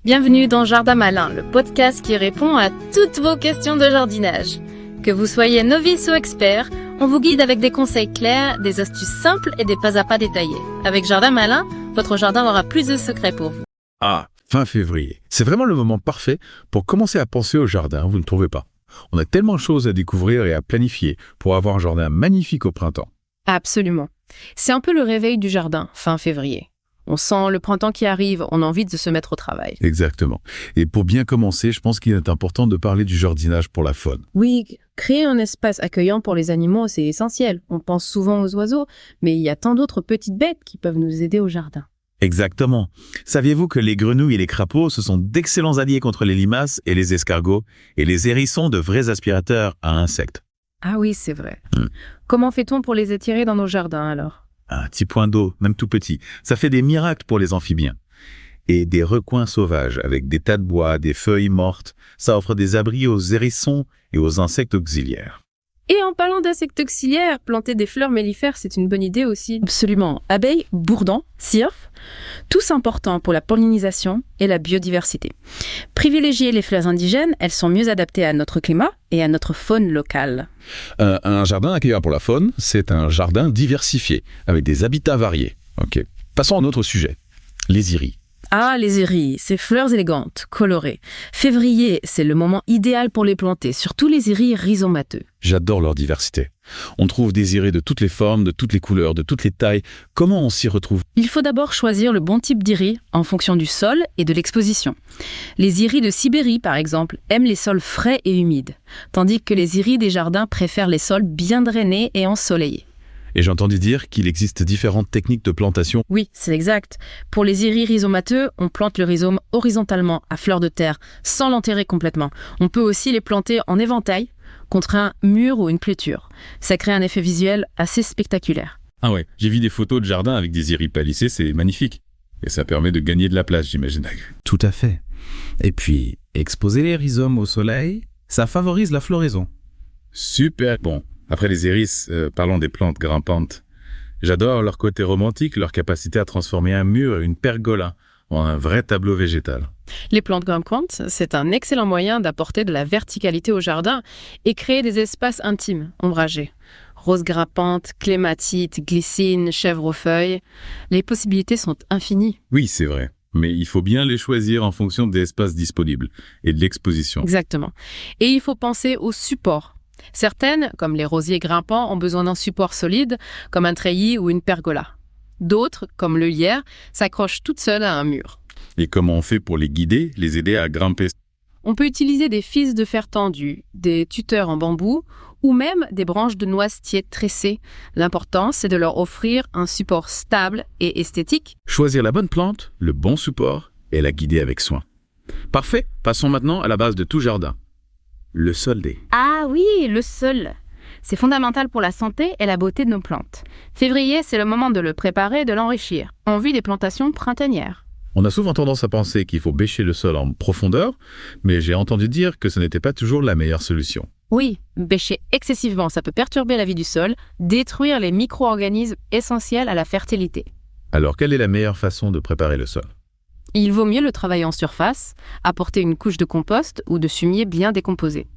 Bienvenue dans Jardin Malin, le podcast qui répond à toutes vos questions de jardinage. Que vous soyez novice ou expert, on vous guide avec des conseils clairs, des astuces simples et des pas à pas détaillés. Avec Jardin Malin, votre jardin aura plus de secrets pour vous. Ah, fin février. C'est vraiment le moment parfait pour commencer à penser au jardin, vous ne trouvez pas? On a tellement de choses à découvrir et à planifier pour avoir un jardin magnifique au printemps. Absolument. C'est un peu le réveil du jardin, fin février. On sent le printemps qui arrive, on a envie de se mettre au travail. Exactement. Et pour bien commencer, je pense qu'il est important de parler du jardinage pour la faune. Oui, créer un espace accueillant pour les animaux, c'est essentiel. On pense souvent aux oiseaux, mais il y a tant d'autres petites bêtes qui peuvent nous aider au jardin. Exactement. Saviez-vous que les grenouilles et les crapauds, ce sont d'excellents alliés contre les limaces et les escargots, et les hérissons de vrais aspirateurs à insectes? Ah oui, c'est vrai. Comment fait-on pour les attirer dans nos jardins alors? Un petit point d'eau, même tout petit, ça fait des miracles pour les amphibiens. Et des recoins sauvages avec des tas de bois, des feuilles mortes, ça offre des abris aux hérissons et aux insectes auxiliaires. Et en parlant d'insectes auxiliaires, planter des fleurs mellifères, c'est une bonne idée aussi. Absolument. Abeilles, bourdons, cirfes, tous importants pour la pollinisation et la biodiversité. Privilégier les fleurs indigènes, elles sont mieux adaptées à notre climat et à notre faune locale. Un jardin accueillant pour la faune, c'est un jardin diversifié, avec des habitats variés. Ok. Passons à un autre sujet, les iris. Ah, les iris, ces fleurs élégantes, colorées. Février, c'est le moment idéal pour les planter, surtout les iris rhizomateux. J'adore leur diversité. On trouve des iris de toutes les formes, de toutes les couleurs, de toutes les tailles. Comment on s'y retrouve? Il faut d'abord choisir le bon type d'iris en fonction du sol et de l'exposition. Les iris de Sibérie, par exemple, aiment les sols frais et humides, tandis que les iris des jardins préfèrent les sols bien drainés et ensoleillés. Et j'ai entendu dire qu'il existe différentes techniques de plantation. Oui, c'est exact. Pour les iris rhizomateux, on plante le rhizome horizontalement à fleur de terre, sans l'enterrer complètement. On peut aussi les planter en éventail, contre un mur ou une clôture. Ça crée un effet visuel assez spectaculaire. Ah ouais, j'ai vu des photos de jardin avec des iris palissés, c'est magnifique. Et ça permet de gagner de la place, j'imagine. Tout à fait. Et puis, exposer les rhizomes au soleil, ça favorise la floraison. Super. Bon, après les iris, parlons des plantes grimpantes. J'adore leur côté romantique, leur capacité à transformer un mur et une pergola en un vrai tableau végétal. Les plantes grimpantes, c'est un excellent moyen d'apporter de la verticalité au jardin et créer des espaces intimes, ombragés. Roses grimpantes, clématites, glycines, chèvres aux feuilles. Les possibilités sont infinies. Oui, c'est vrai. Mais il faut bien les choisir en fonction des espaces disponibles et de l'exposition. Exactement. Et il faut penser au support. Certaines, comme les rosiers grimpants, ont besoin d'un support solide, comme un treillis ou une pergola. D'autres, comme le lierre, s'accrochent toutes seules à un mur. Et comment on fait pour les guider, les aider à grimper? On peut utiliser des fils de fer tendus, des tuteurs en bambou ou même des branches de noisetier tressées. L'important, c'est de leur offrir un support stable et esthétique. Choisir la bonne plante, le bon support et la guider avec soin. Parfait, passons maintenant à la base de tout jardin. Le sol des... Ah oui, le sol. C'est fondamental pour la santé et la beauté de nos plantes. Février, c'est le moment de le préparer et de l'enrichir, en vue des plantations printanières. On a souvent tendance à penser qu'il faut bêcher le sol en profondeur, mais j'ai entendu dire que ce n'était pas toujours la meilleure solution. Oui, bêcher excessivement, ça peut perturber la vie du sol, détruire les micro-organismes essentiels à la fertilité. Alors, quelle est la meilleure façon de préparer le sol? Il vaut mieux le travailler en surface, apporter une couche de compost ou de fumier bien décomposé.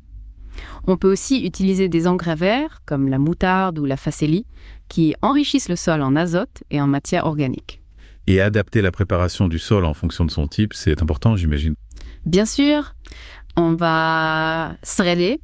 On peut aussi utiliser des engrais verts, comme la moutarde ou la facélie, qui enrichissent le sol en azote et en matière organique. Et adapter la préparation du sol en fonction de son type, c'est important, j'imagine. Bien sûr, on va sreller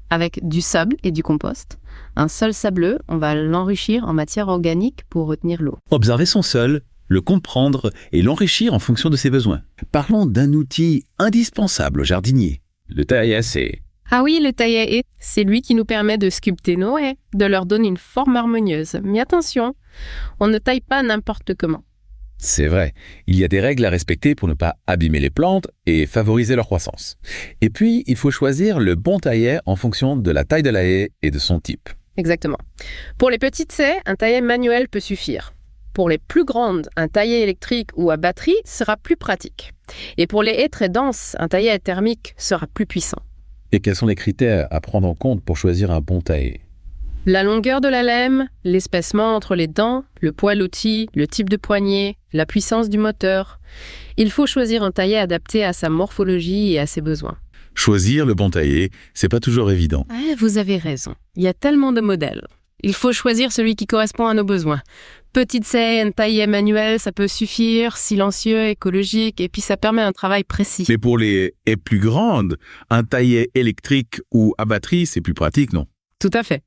avec du sable et du compost. Un sol sableux, on va l'enrichir en matière organique pour retenir l'eau. Observer son sol, le comprendre et l'enrichir en fonction de ses besoins. Parlons d'un outil indispensable au jardinier, le taille à essai. Ah oui, le taille à haies, c'est lui qui nous permet de sculpter nos haies, de leur donner une forme harmonieuse. Mais attention, on ne taille pas n'importe comment. C'est vrai, il y a des règles à respecter pour ne pas abîmer les plantes et favoriser leur croissance. Et puis, il faut choisir le bon taillet en fonction de la taille de la haie et de son type. Exactement. Pour les petites haies, un taillet manuel peut suffire. Pour les plus grandes, un taillet électrique ou à batterie sera plus pratique. Et pour les haies très denses, un taillet thermique sera plus puissant. Et quels sont les critères à prendre en compte pour choisir un bon taillet? La longueur de la lame, l'espacement entre les dents, le poids de l'outil, le type de poignée, la puissance du moteur. Il faut choisir un taillet adapté à sa morphologie et à ses besoins. Choisir le bon taillet, c'est pas toujours évident. Vous avez raison. Il y a tellement de modèles. Il faut choisir celui qui correspond à nos besoins. Petite scène, taillet manuel, ça peut suffire, silencieux, écologique, et puis ça permet un travail précis. Mais pour les haies plus grandes, un taillet électrique ou à batterie, c'est plus pratique, non? Tout à fait.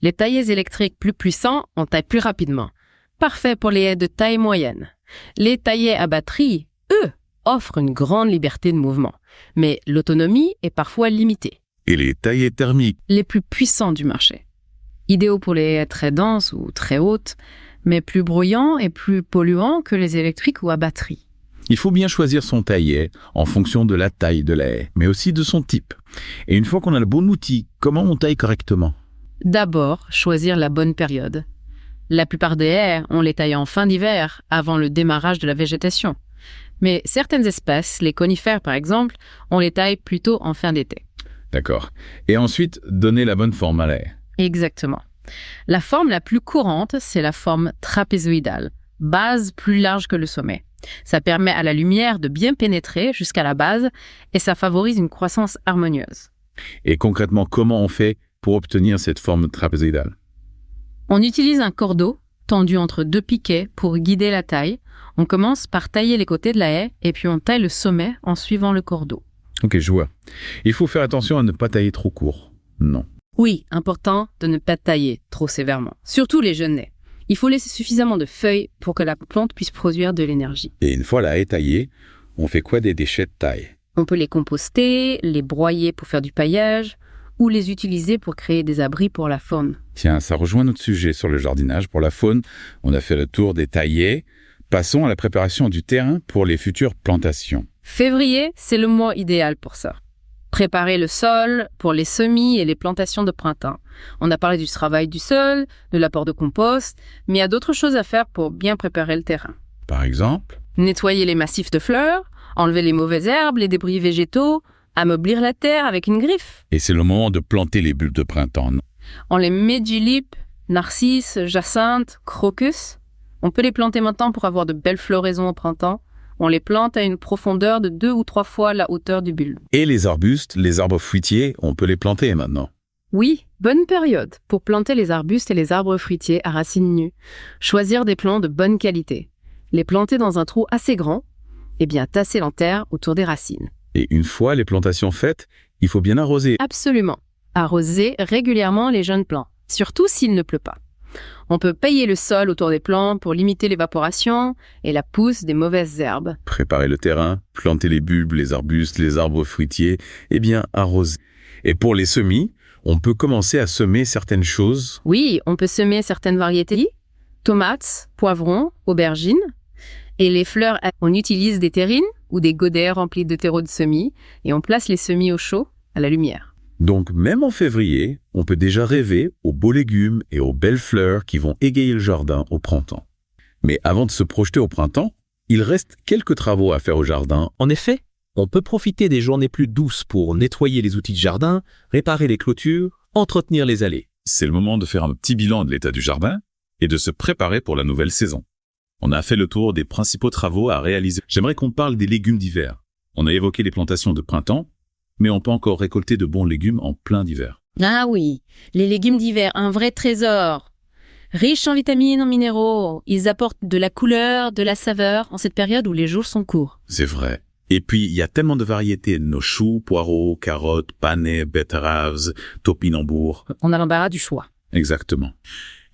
Les taillets électriques plus puissants, on taille plus rapidement. Parfait pour les haies de taille moyenne. Les taillets à batterie, eux, offrent une grande liberté de mouvement. Mais l'autonomie est parfois limitée. Et les taillets thermiques? Les plus puissants du marché. Idéaux pour les haies très denses ou très hautes, mais plus bruyants et plus polluants que les électriques ou à batterie. Il faut bien choisir son taillet en fonction de la taille de la haie, mais aussi de son type. Et une fois qu'on a le bon outil, comment on taille correctement? D'abord, choisir la bonne période. La plupart des haies, on les taille en fin d'hiver, avant le démarrage de la végétation. Mais certaines espèces, les conifères par exemple, on les taille plutôt en fin d'été. D'accord. Et ensuite, donner la bonne forme à la haie. Exactement. La forme la plus courante, c'est la forme trapézoïdale, base plus large que le sommet. Ça permet à la lumière de bien pénétrer jusqu'à la base et ça favorise une croissance harmonieuse. Et concrètement, comment on fait pour obtenir cette forme trapézoïdale? On utilise un cordeau tendu entre deux piquets pour guider la taille. On commence par tailler les côtés de la haie et puis on taille le sommet en suivant le cordeau. Ok, je vois. Il faut faire attention à ne pas tailler trop court. Non. Oui, important de ne pas tailler trop sévèrement, surtout les jeunes haies. Il faut laisser suffisamment de feuilles pour que la plante puisse produire de l'énergie. Et une fois la haie taillée, on fait quoi des déchets de taille? On peut les composter, les broyer pour faire du paillage ou les utiliser pour créer des abris pour la faune. Tiens, ça rejoint notre sujet sur le jardinage pour la faune. On a fait le tour des taillés. Passons à la préparation du terrain pour les futures plantations. Février, c'est le mois idéal pour ça. Préparer le sol pour les semis et les plantations de printemps. On a parlé du travail du sol, de l'apport de compost, mais il y a d'autres choses à faire pour bien préparer le terrain. Par exemple? Nettoyer les massifs de fleurs, enlever les mauvaises herbes, les débris végétaux, ameublir la terre avec une griffe. Et c'est le moment de planter les bulbes de printemps, non? On les met julipes, narcisses, jacinthes, crocus. On peut les planter maintenant pour avoir de belles floraisons au printemps. On les plante à une profondeur de 2 ou 3 fois la hauteur du bulbe. Et les arbustes, les arbres fruitiers, on peut les planter maintenant. Oui, bonne période pour planter les arbustes et les arbres fruitiers à racines nues. Choisir des plants de bonne qualité. Les planter dans un trou assez grand et bien tasser en terre autour des racines. Et une fois les plantations faites, il faut bien arroser. Absolument. Arroser régulièrement les jeunes plants, surtout s'il ne pleut pas. On peut pailler le sol autour des plants pour limiter l'évaporation et la pousse des mauvaises herbes. Préparer le terrain, planter les bulbes, les arbustes, les arbres fruitiers, et bien arroser. Et pour les semis, on peut commencer à semer certaines choses. Oui, on peut semer certaines variétés, tomates, poivrons, aubergines. Et les fleurs, on utilise des terrines ou des godets remplis de terreau de semis et on place les semis au chaud, à la lumière. Donc même en février, on peut déjà rêver aux beaux légumes et aux belles fleurs qui vont égayer le jardin au printemps. Mais avant de se projeter au printemps, il reste quelques travaux à faire au jardin. En effet, on peut profiter des journées plus douces pour nettoyer les outils de jardin, réparer les clôtures, entretenir les allées. C'est le moment de faire un petit bilan de l'état du jardin et de se préparer pour la nouvelle saison. On a fait le tour des principaux travaux à réaliser. J'aimerais qu'on parle des légumes d'hiver. On a évoqué les plantations de printemps, mais on peut encore récolter de bons légumes en plein d'hiver. Ah oui, les légumes d'hiver, un vrai trésor. Riches en vitamines, en minéraux, ils apportent de la couleur, de la saveur en cette période où les jours sont courts. C'est vrai. Et puis, il y a tellement de variétés. Nos choux, poireaux, carottes, panais, betteraves, topinambours. On a l'embarras du choix. Exactement.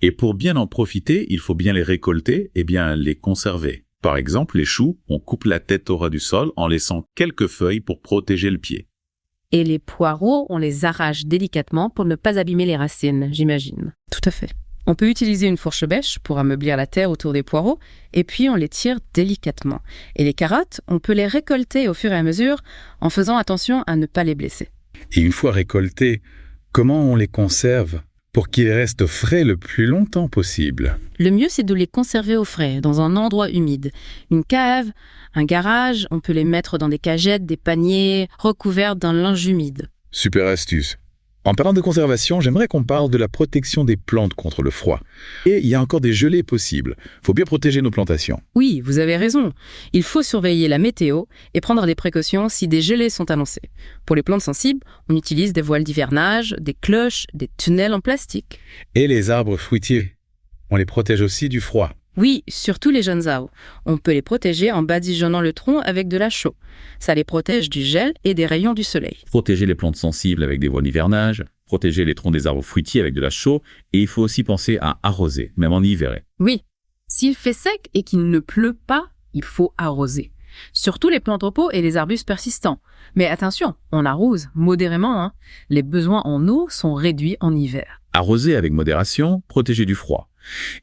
Et pour bien en profiter, il faut bien les récolter et bien les conserver. Par exemple, les choux, on coupe la tête au ras du sol en laissant quelques feuilles pour protéger le pied. Et les poireaux, on les arrache délicatement pour ne pas abîmer les racines, j'imagine. Tout à fait. On peut utiliser une fourche-bêche pour ameublir la terre autour des poireaux, et puis on les tire délicatement. Et les carottes, on peut les récolter au fur et à mesure en faisant attention à ne pas les blesser. Et une fois récoltés, comment on les conserve pour qu'ils restent frais le plus longtemps possible? Le mieux, c'est de les conserver au frais, dans un endroit humide. Une cave, un garage, on peut les mettre dans des cagettes, des paniers, recouverts d'un linge humide. Super astuce. En parlant de conservation, j'aimerais qu'on parle de la protection des plantes contre le froid. Et il y a encore des gelées possibles. Faut bien protéger nos plantations. Oui, vous avez raison. Il faut surveiller la météo et prendre des précautions si des gelées sont annoncées. Pour les plantes sensibles, on utilise des voiles d'hivernage, des cloches, des tunnels en plastique. Et les arbres fruitiers, on les protège aussi du froid. Oui, surtout les jeunes arbres. On peut les protéger en badigeonnant le tronc avec de la chaux. Ça les protège du gel et des rayons du soleil. Protéger les plantes sensibles avec des voiles d'hivernage, protéger les troncs des arbres fruitiers avec de la chaux, et il faut aussi penser à arroser, même en hiver. Oui, s'il fait sec et qu'il ne pleut pas, il faut arroser. Surtout les plantes au pot et les arbustes persistants. Mais attention, on arrose modérément, hein. Les besoins en eau sont réduits en hiver. Arroser avec modération, protéger du froid.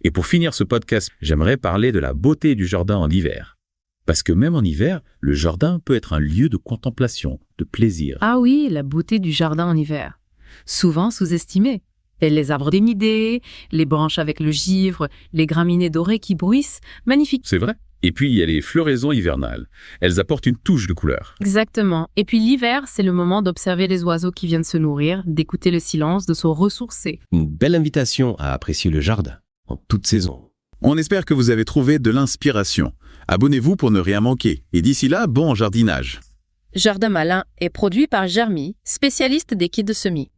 Et pour finir ce podcast, j'aimerais parler de la beauté du jardin en hiver. Parce que même en hiver, le jardin peut être un lieu de contemplation, de plaisir. Ah oui, la beauté du jardin en hiver. Souvent sous-estimée. Et les arbres dénudés, les branches avec le givre, les graminées dorées qui bruissent, magnifique. C'est vrai. Et puis il y a les floraisons hivernales. Elles apportent une touche de couleur. Exactement. Et puis l'hiver, c'est le moment d'observer les oiseaux qui viennent se nourrir, d'écouter le silence, de se ressourcer. Une belle invitation à apprécier le jardin en toute saison. On espère que vous avez trouvé de l'inspiration. Abonnez-vous pour ne rien manquer. Et d'ici là, bon jardinage. Jardin Malin est produit par Germy, spécialiste des kits de semis.